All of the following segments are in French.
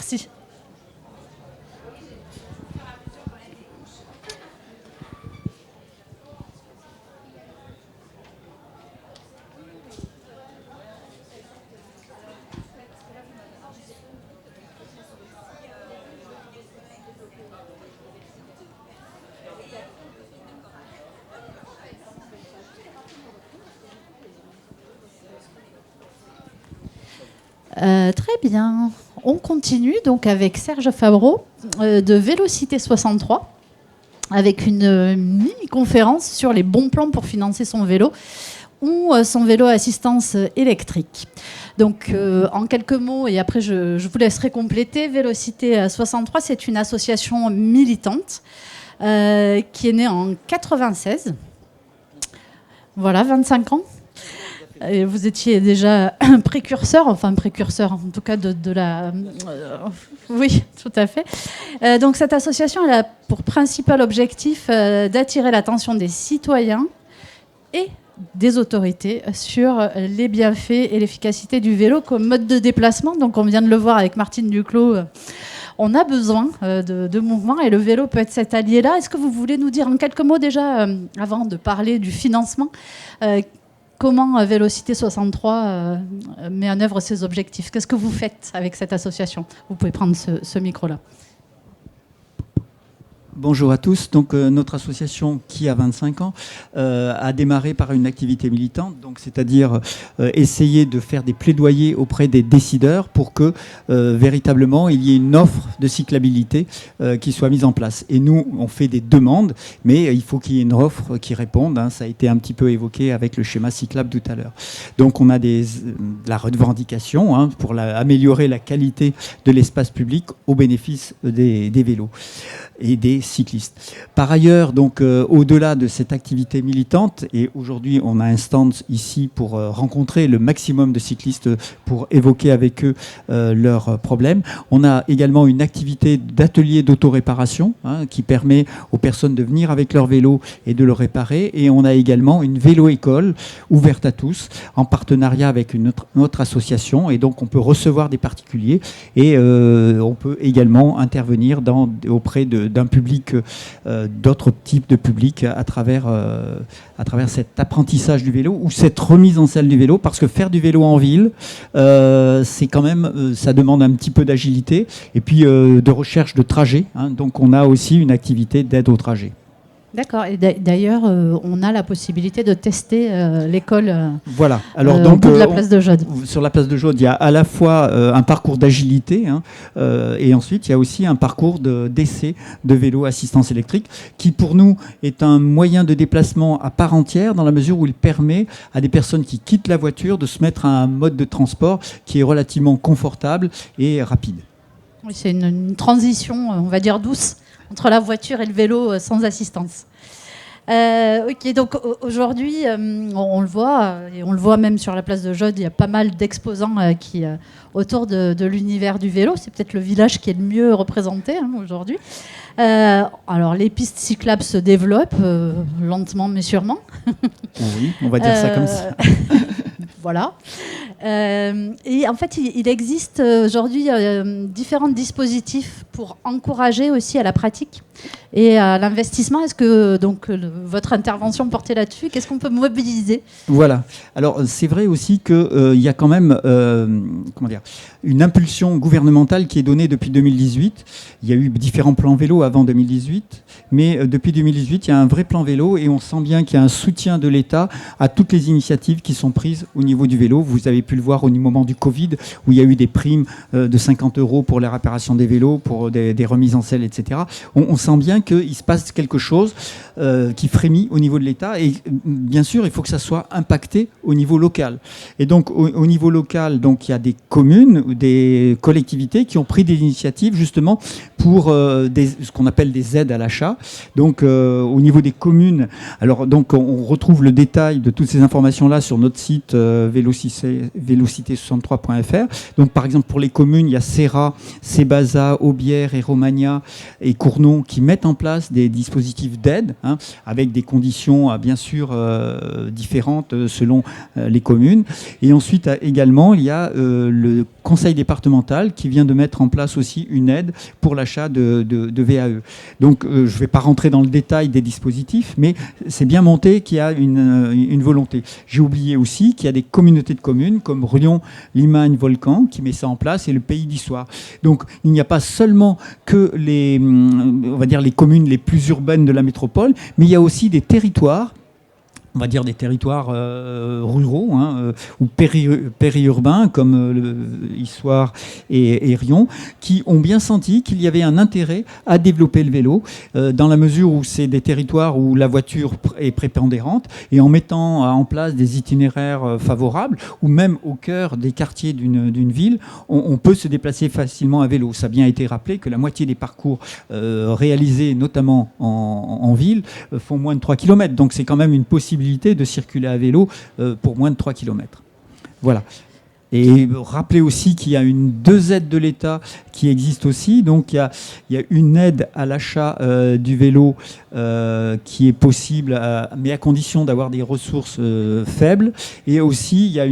Merci. Très bien. On continue donc avec Serge Fabreau de Vélocité 63 avec une mini-conférence sur les bons plans pour financer son vélo ou son vélo à assistance électrique. Donc en quelques mots, et après je vous laisserai compléter, Vélocité 63, c'est une association militante qui est née en 96. Voilà, 25 ans. Et vous étiez déjà un précurseur, en tout cas de la... oui, tout à fait. Donc cette association, elle a pour principal objectif d'attirer l'attention des citoyens et des autorités sur les bienfaits et l'efficacité du vélo comme mode de déplacement. Donc on vient de le voir avec Martine Duclos, on a besoin de mouvement et le vélo peut être cet allié-là. Est-ce que vous voulez nous dire en quelques mots déjà, avant de parler du financement, comment Vélocité 63 met en œuvre ses objectifs? Qu'est-ce que vous faites avec cette association? Vous pouvez prendre ce micro-là. Bonjour à tous. Donc, notre association, qui a 25 ans, a démarré par une activité militante, donc c'est-à-dire essayer de faire des plaidoyers auprès des décideurs pour que véritablement il y ait une offre de cyclabilité qui soit mise en place. Et nous, on fait des demandes, mais il faut qu'il y ait une offre qui réponde. Hein. Ça a été un petit peu évoqué avec le schéma cyclable tout à l'heure. Donc, on a de la revendication hein, pour améliorer la qualité de l'espace public au bénéfice des vélos et des cyclistes. Par ailleurs, donc au-delà de cette activité militante, et aujourd'hui on a un stand ici pour rencontrer le maximum de cyclistes pour évoquer avec eux leurs problèmes, on a également une activité d'atelier d'autoréparation hein, qui permet aux personnes de venir avec leur vélo et de le réparer, et on a également une vélo-école ouverte à tous en partenariat avec une autre association, et donc on peut recevoir des particuliers et on peut également intervenir auprès d'un public, d'autres types de publics à travers cet apprentissage du vélo ou cette remise en selle du vélo, parce que faire du vélo en ville, c'est quand même, ça demande un petit peu d'agilité et puis de recherche de trajet. Hein, donc on a aussi une activité d'aide au trajet. D'accord. Et d'ailleurs, on a la possibilité de tester l'école voilà. Alors, au bout de la place de Jaude. Sur la place de Jaude, il y a à la fois un parcours d'agilité hein, et ensuite il y a aussi un parcours d'essai de vélo assistance électrique qui pour nous est un moyen de déplacement à part entière dans la mesure où il permet à des personnes qui quittent la voiture de se mettre à un mode de transport qui est relativement confortable et rapide. Oui, c'est une transition, on va dire, douce entre la voiture et le vélo sans assistance. Ok, donc aujourd'hui, on le voit, et on le voit même sur la place de Jaude, il y a pas mal d'exposants autour de l'univers du vélo. C'est peut-être le village qui est le mieux représenté hein, aujourd'hui. Alors, les pistes cyclables se développent lentement mais sûrement. Oui, on va dire ça comme ça. Voilà. Et en fait, il existe aujourd'hui différents dispositifs pour encourager aussi à la pratique et à l'investissement. Est-ce que donc votre intervention portait là-dessus? Qu'est-ce qu'on peut mobiliser? Voilà. Alors c'est vrai aussi qu'il y a quand même une impulsion gouvernementale qui est donnée depuis 2018. Il y a eu différents plans vélo avant 2018, mais depuis 2018, il y a un vrai plan vélo et on sent bien qu'il y a un soutien de l'État à toutes les initiatives qui sont prises au niveau du vélo. Vous avez pu le voir au moment du Covid, où il y a eu des primes de 50 € pour la réparation des vélos, pour des remises en selle, etc. On sent bien qu'il se passe quelque chose qui frémit au niveau de l'État et bien sûr, il faut que ça soit impacté au niveau local. Et donc, au niveau local, donc, il y a des communes ou des collectivités qui ont pris des initiatives justement pour ce qu'on appelle des aides à l'achat. Donc, au niveau des communes, alors donc on retrouve le détail de toutes ces informations-là sur notre site vélocité63.fr. Donc, par exemple, pour les communes, il y a Serra, Sébaza, Aubière et Romagna et Cournon qui mettent en place des dispositifs d'aide, hein, avec des conditions bien sûr différentes selon les communes. Et ensuite également, il y a le conseil départemental qui vient de mettre en place aussi une aide pour l'achat de VAE. Donc je ne vais pas rentrer dans le détail des dispositifs, mais c'est bien monté qu'il y a une volonté. J'ai oublié aussi qu'il y a des communautés de communes comme Rion, Limagne, Volcan qui met ça en place et le Pays d'Issoire. Donc il n'y a pas seulement que on va dire les communes les plus urbaines de la métropole, mais il y a aussi des territoires, on va dire des territoires ruraux ou périurbains comme Issoire et Rion, qui ont bien senti qu'il y avait un intérêt à développer le vélo dans la mesure où c'est des territoires où la voiture est prépondérante, et en mettant en place des itinéraires favorables ou même au cœur des quartiers d'une ville, on peut se déplacer facilement à vélo. Ça a bien été rappelé que la moitié des parcours réalisés notamment en ville font moins de 3 km, donc c'est quand même une possibilité de circuler à vélo pour moins de 3 km. Voilà. Et rappelez aussi qu'il y a deux aides de l'État qui existent aussi. Donc il y a une aide à l'achat du vélo qui est possible, mais à condition d'avoir des ressources faibles. Et aussi il y a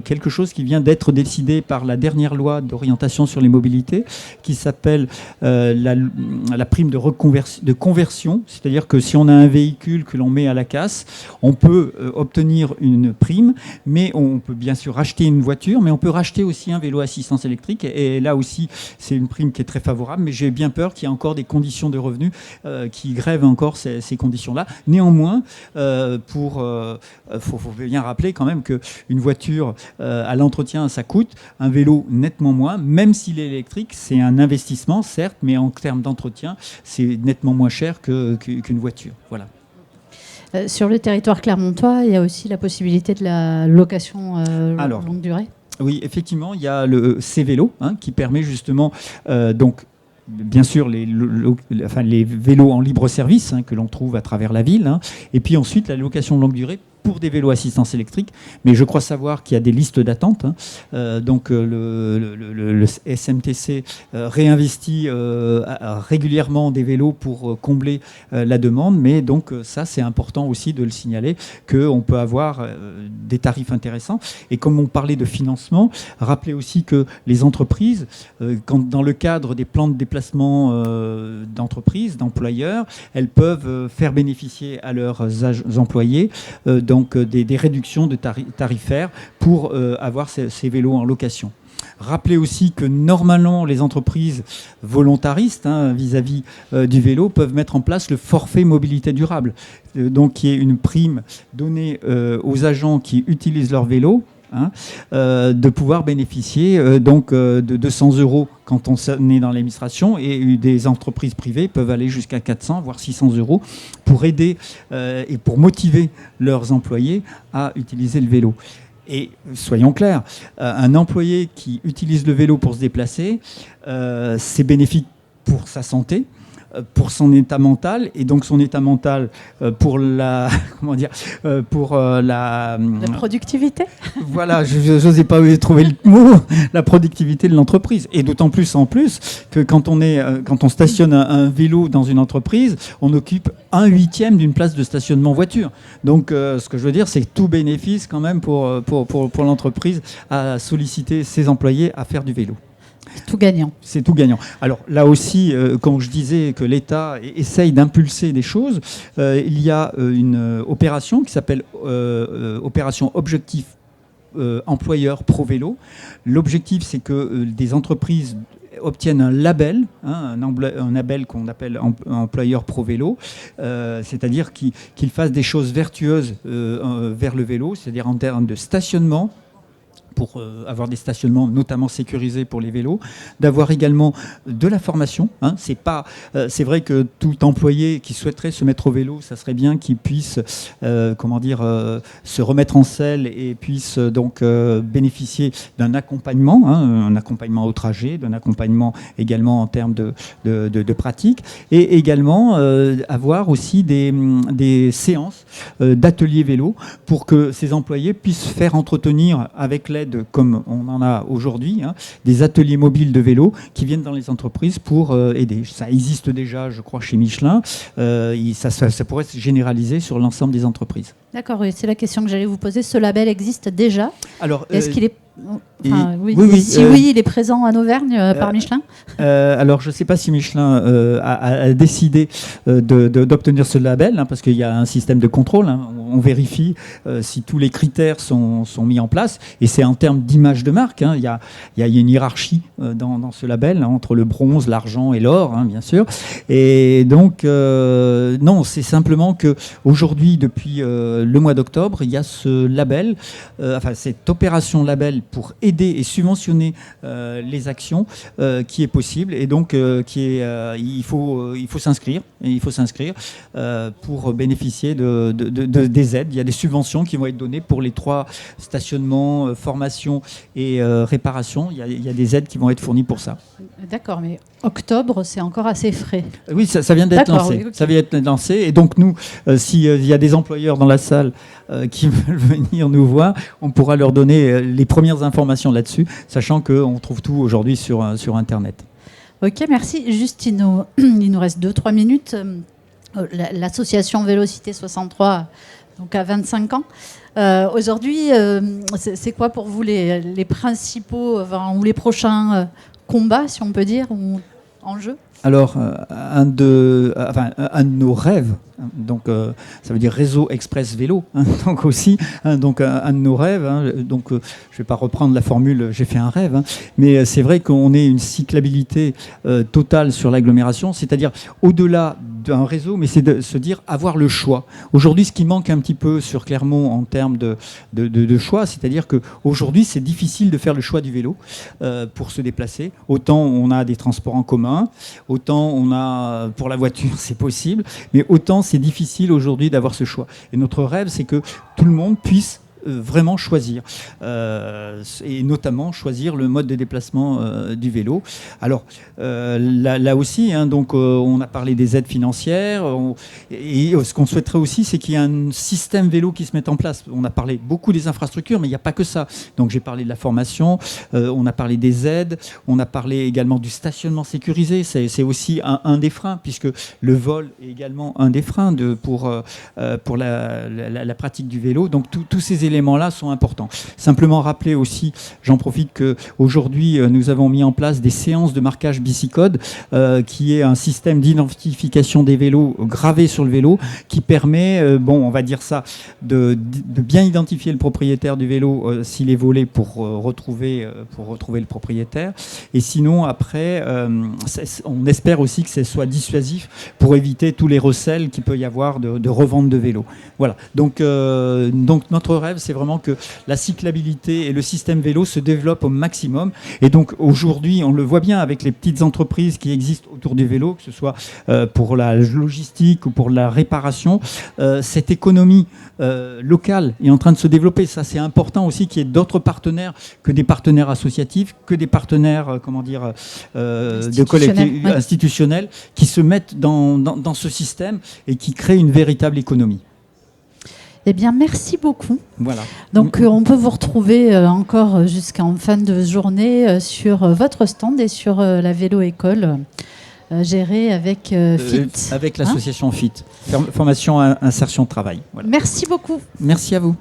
quelque chose qui vient d'être décidé par la dernière loi d'orientation sur les mobilités, qui s'appelle la prime de conversion. C'est-à-dire que si on a un véhicule que l'on met à la casse, on peut obtenir une prime, mais on peut bien sûr racheter une voiture, mais on peut racheter aussi un vélo à assistance électrique. Et là aussi, c'est une prime qui est très favorable, mais j'ai bien peur qu'il y ait encore des conditions de revenus qui grèvent encore ces conditions-là. Néanmoins, faut bien rappeler quand même qu'une voiture à l'entretien, ça coûte, un vélo nettement moins, même s'il est électrique, c'est un investissement, certes, mais en termes d'entretien, c'est nettement moins cher qu'une voiture. Voilà. Sur le territoire clermontois, il y a aussi la possibilité de la location longue durée. Oui, effectivement, il y a le C-Vélo qui permet justement, donc, bien sûr, les vélos en libre service que l'on trouve à travers la ville, et puis ensuite la location longue durée pour des vélos assistance électrique, mais je crois savoir qu'il y a des listes d'attente. Donc le SMTC réinvestit régulièrement des vélos pour combler la demande, mais donc ça c'est important aussi de le signaler, qu'on peut avoir des tarifs intéressants. Et comme on parlait de financement, rappelez aussi que les entreprises, dans le cadre des plans de déplacement d'entreprises, d'employeurs, elles peuvent faire bénéficier à leurs employés donc des réductions de tarifaires pour avoir ces vélos en location. Rappelez aussi que normalement les entreprises volontaristes vis-à-vis du vélo peuvent mettre en place le forfait mobilité durable, donc qui est une prime donnée aux agents qui utilisent leur vélo, de pouvoir bénéficier donc de 200 € quand on est dans l'administration, et des entreprises privées peuvent aller jusqu'à 400 voire 600 € pour aider et pour motiver leurs employés à utiliser le vélo. Et soyons clairs, un employé qui utilise le vélo pour se déplacer, c'est bénéfique pour sa santé, pour son état mental, et donc son état mental pour la la productivité. Voilà, je n'osais pas trouver le mot, la productivité de l'entreprise. Et d'autant plus que quand on stationne un vélo dans une entreprise, on occupe 1/8 d'une place de stationnement voiture. Donc ce que je veux dire, c'est que tout bénéfice quand même pour l'entreprise à solliciter ses employés à faire du vélo. Tout gagnant. C'est tout gagnant. Alors là aussi, quand je disais que l'État essaye d'impulser des choses, il y a une opération qui s'appelle opération Objectif Employeur Pro Vélo. L'objectif, c'est que des entreprises obtiennent un label, un label qu'on appelle employeur pro vélo, c'est-à-dire qu'ils fassent des choses vertueuses vers le vélo, c'est-à-dire en termes de stationnement, pour avoir des stationnements notamment sécurisés pour les vélos, d'avoir également de la formation. C'est vrai que tout employé qui souhaiterait se mettre au vélo, ça serait bien qu'il puisse se remettre en selle et puisse donc bénéficier d'un accompagnement, un accompagnement au trajet, d'un accompagnement également en termes de pratique, et également avoir aussi des séances d'ateliers vélo pour que ces employés puissent faire entretenir avec l'aide aide, comme on en a aujourd'hui, des ateliers mobiles de vélo qui viennent dans les entreprises pour aider. Ça existe déjà, je crois, chez Michelin. Ça pourrait se généraliser sur l'ensemble des entreprises. D'accord, oui, c'est la question que j'allais vous poser. Ce label existe déjà. Alors, est-ce qu'il est... oui, il est présent en Auvergne par Michelin. Alors, je ne sais pas si Michelin a décidé d'obtenir ce label, parce qu'il y a un système de contrôle. On vérifie si tous les critères sont mis en place. Et c'est en termes d'image de marque. Il y a une hiérarchie dans ce label, entre le bronze, l'argent et l'or, bien sûr. Et donc, non, c'est simplement qu'aujourd'hui, depuis le mois d'octobre, il y a ce label, cette opération label pour aider et subventionner les actions qui est possible, et donc il faut s'inscrire, pour bénéficier des aides. Il y a des subventions qui vont être données pour les 3 stationnements, formation et réparation. Il y a des aides qui vont être fournies pour ça. D'accord, mais octobre, c'est encore assez frais. Oui, ça vient d'être lancé. Oui, okay. Ça vient d'être lancé. Et donc nous, s'il y a des employeurs dans la salle qui veulent venir nous voir, on pourra leur donner les premières informations là-dessus, sachant qu'on trouve tout aujourd'hui sur Internet. Ok, merci. Juste, il nous reste 2-3 minutes. L'association Vélocité 63, donc à 25 ans. Aujourd'hui, c'est quoi pour vous les principaux ou les prochains combats, si on peut dire, ou enjeux ? Alors, un de nos rêves, donc ça veut dire Réseau Express Vélo, donc aussi, donc un de nos rêves, donc je ne vais pas reprendre la formule j'ai fait un rêve, mais c'est vrai qu'on ait une cyclabilité totale sur l'agglomération, c'est-à-dire au-delà d'un réseau, mais c'est de se dire avoir le choix. Aujourd'hui, ce qui manque un petit peu sur Clermont en termes de choix, c'est-à-dire qu'aujourd'hui, c'est difficile de faire le choix du vélo pour se déplacer. Autant on a des transports en commun, autant on a pour la voiture, c'est possible, mais autant c'est difficile aujourd'hui d'avoir ce choix. Et notre rêve, c'est que tout le monde puisse vraiment choisir, et notamment choisir le mode de déplacement du vélo. Alors là aussi, donc on a parlé des aides financières, et ce qu'on souhaiterait aussi, c'est qu'il y ait un système vélo qui se mette en place. On a parlé beaucoup des infrastructures, mais il n'y a pas que ça. Donc j'ai parlé de la formation, on a parlé des aides, on a parlé également du stationnement sécurisé. C'est aussi un des freins, puisque le vol est également un des freins pour la pratique du vélo. Donc tous ces éléments là sont importants. Simplement rappeler aussi, j'en profite, qu'aujourd'hui nous avons mis en place des séances de marquage bicicode, qui est un système d'identification des vélos gravés sur le vélo, qui permet, on va dire ça, de bien identifier le propriétaire du vélo s'il est volé pour retrouver le propriétaire. Et sinon, après, on espère aussi que ce soit dissuasif pour éviter tous les recels qu'il peut y avoir de revente de vélos. Voilà. Donc notre rêve, c'est vraiment que la cyclabilité et le système vélo se développent au maximum. Et donc aujourd'hui, on le voit bien avec les petites entreprises qui existent autour du vélo, que ce soit pour la logistique ou pour la réparation, cette économie locale est en train de se développer. Ça, c'est important aussi qu'il y ait d'autres partenaires que des partenaires associatifs, que des partenaires, de collectifs institutionnels, qui se mettent dans ce système et qui créent une véritable économie. Eh bien, merci beaucoup. Voilà. Donc, on peut vous retrouver encore jusqu'en fin de journée sur votre stand et sur la vélo-école gérée avec FIT. Avec l'association FIT, Formation Insertion Travail. Voilà. Merci beaucoup. Merci à vous.